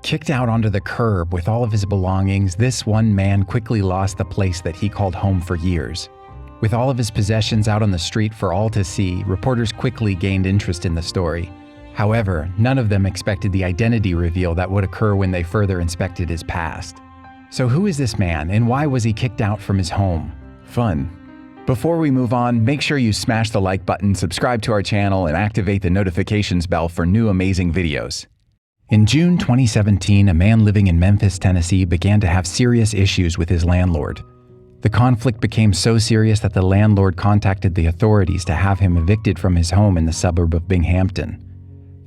Kicked out onto the curb with all of his belongings, this one man quickly lost the place that he called home for years. With all of his possessions out on the street for all to see, reporters quickly gained interest in the story. However, none of them expected the identity reveal that would occur when they further inspected his past. So who is this man, and why was he kicked out from his home? Fun. Before we move on, make sure you smash the like button, subscribe to our channel, and activate the notifications bell for new amazing videos. In June 2017, a man living in Memphis, Tennessee began to have serious issues with his landlord. The conflict became so serious that the landlord contacted the authorities to have him evicted from his home in the suburb of Binghamton.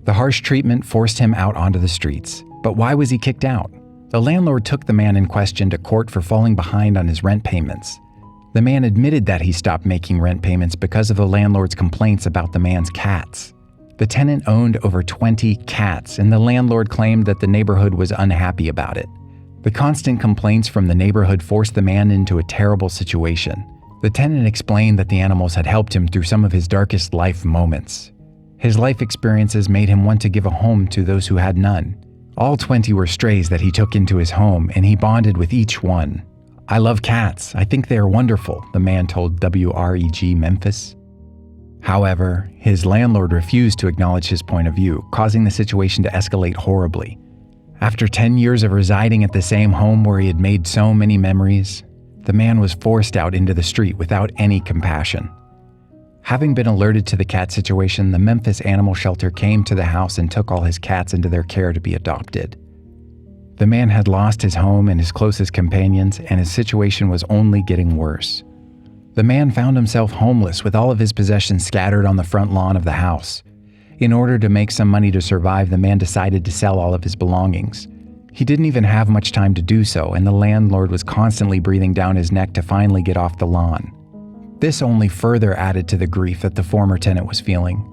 The harsh treatment forced him out onto the streets. But why was he kicked out? The landlord took the man in question to court for falling behind on his rent payments. The man admitted that he stopped making rent payments because of the landlord's complaints about the man's cats. The tenant owned over 20 cats, and the landlord claimed that the neighborhood was unhappy about it. The constant complaints from the neighborhood forced the man into a terrible situation. The tenant explained that the animals had helped him through some of his darkest life moments. His life experiences made him want to give a home to those who had none. All 20 were strays that he took into his home, and he bonded with each one. "I love cats. I think they are wonderful," the man told WREG Memphis. However, his landlord refused to acknowledge his point of view, causing the situation to escalate horribly. After 10 years of residing at the same home where he had made so many memories, the man was forced out into the street without any compassion. Having been alerted to the cat situation, the Memphis Animal Shelter came to the house and took all his cats into their care to be adopted. The man had lost his home and his closest companions, and his situation was only getting worse. The man found himself homeless with all of his possessions scattered on the front lawn of the house. In order to make some money to survive, the man decided to sell all of his belongings. He didn't even have much time to do so, and the landlord was constantly breathing down his neck to finally get off the lawn. This only further added to the grief that the former tenant was feeling.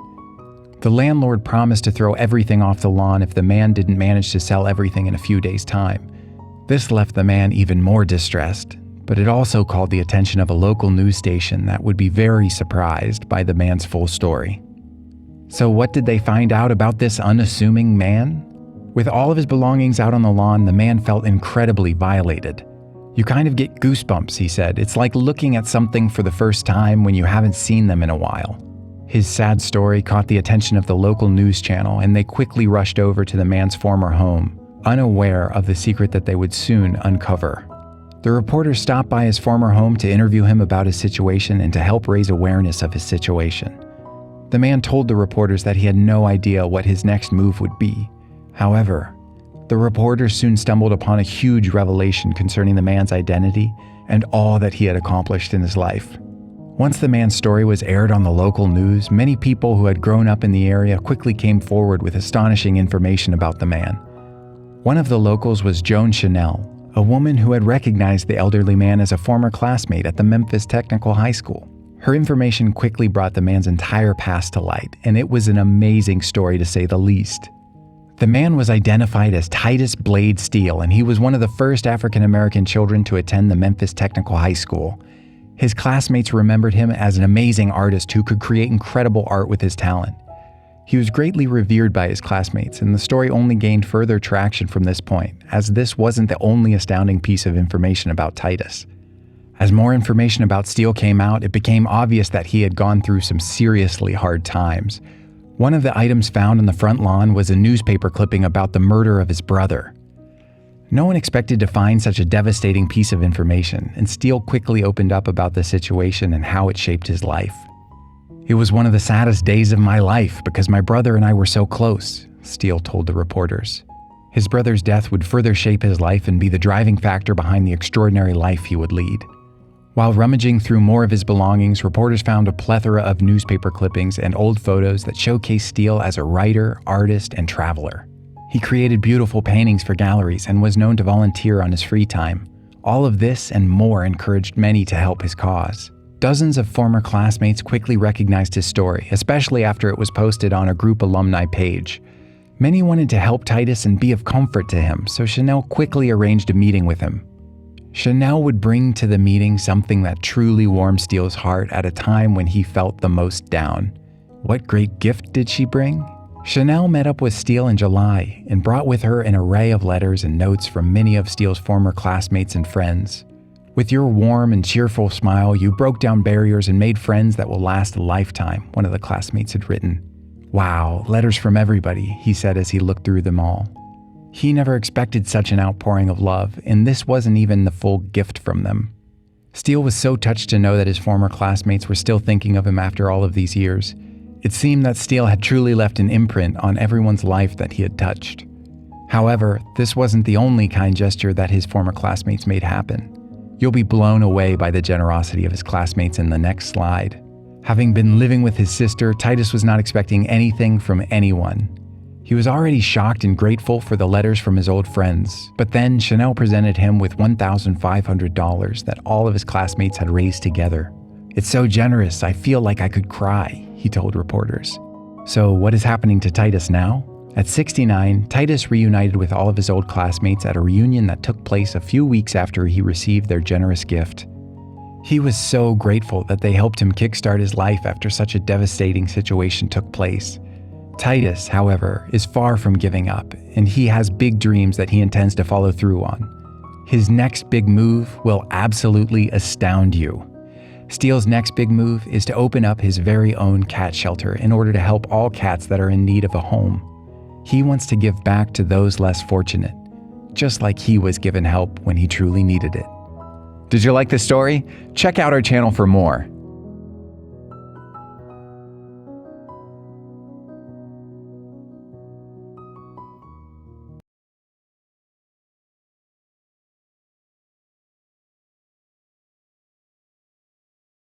The landlord promised to throw everything off the lawn if the man didn't manage to sell everything in a few days' time. This left the man even more distressed, but it also called the attention of a local news station that would be very surprised by the man's full story. So what did they find out about this unassuming man? With all of his belongings out on the lawn, the man felt incredibly violated. "You kind of get goosebumps," he said. "It's like looking at something for the first time when you haven't seen them in a while." His sad story caught the attention of the local news channel, and they quickly rushed over to the man's former home, unaware of the secret that they would soon uncover. The reporters stopped by his former home to interview him about his situation and to help raise awareness of his situation. The man told the reporters that he had no idea what his next move would be. However, the reporters soon stumbled upon a huge revelation concerning the man's identity and all that he had accomplished in his life. Once the man's story was aired on the local news, many people who had grown up in the area quickly came forward with astonishing information about the man. One of the locals was Joan Chanel, a woman who had recognized the elderly man as a former classmate at the Memphis Technical High School. Her information quickly brought the man's entire past to light, and it was an amazing story to say the least. The man was identified as Titus Blade Steele, and he was one of the first African-American children to attend the Memphis Technical High School. His classmates remembered him as an amazing artist who could create incredible art with his talent. He was greatly revered by his classmates, and the story only gained further traction from this point, as this wasn't the only astounding piece of information about Titus. As more information about Steele came out, it became obvious that he had gone through some seriously hard times. One of the items found on the front lawn was a newspaper clipping about the murder of his brother. No one expected to find such a devastating piece of information, and Steele quickly opened up about the situation and how it shaped his life. "It was one of the saddest days of my life because my brother and I were so close," Steele told the reporters. His brother's death would further shape his life and be the driving factor behind the extraordinary life he would lead. While rummaging through more of his belongings, reporters found a plethora of newspaper clippings and old photos that showcased Steele as a writer, artist, and traveler. He created beautiful paintings for galleries and was known to volunteer on his free time. All of this and more encouraged many to help his cause. Dozens of former classmates quickly recognized his story, especially after it was posted on a group alumni page. Many wanted to help Titus and be of comfort to him, so Chanel quickly arranged a meeting with him. Chanel would bring to the meeting something that truly warmed Steele's heart at a time when he felt the most down. What great gift did she bring? Chanel met up with Steele in July and brought with her an array of letters and notes from many of Steele's former classmates and friends. With your warm and cheerful smile, you broke down barriers and made friends that will last a lifetime, one of the classmates had written. Wow, letters from everybody, he said as he looked through them all. He never expected such an outpouring of love, and this wasn't even the full gift from them. Steele was so touched to know that his former classmates were still thinking of him after all of these years. It seemed that Steele had truly left an imprint on everyone's life that he had touched. However, this wasn't the only kind gesture that his former classmates made happen. You'll be blown away by the generosity of his classmates in the next slide. Having been living with his sister, Titus was not expecting anything from anyone. He was already shocked and grateful for the letters from his old friends, but then Chanel presented him with $1,500 that all of his classmates had raised together. "It's so generous, I feel like I could cry," he told reporters. So what is happening to Titus now? At 69, Titus reunited with all of his old classmates at a reunion that took place a few weeks after he received their generous gift. He was so grateful that they helped him kickstart his life after such a devastating situation took place. Titus, however, is far from giving up, and he has big dreams that he intends to follow through on. His next big move will absolutely astound you. Steele's next big move is to open up his very own cat shelter in order to help all cats that are in need of a home. He wants to give back to those less fortunate, just like he was given help when he truly needed it. Did you like this story? Check out our channel for more.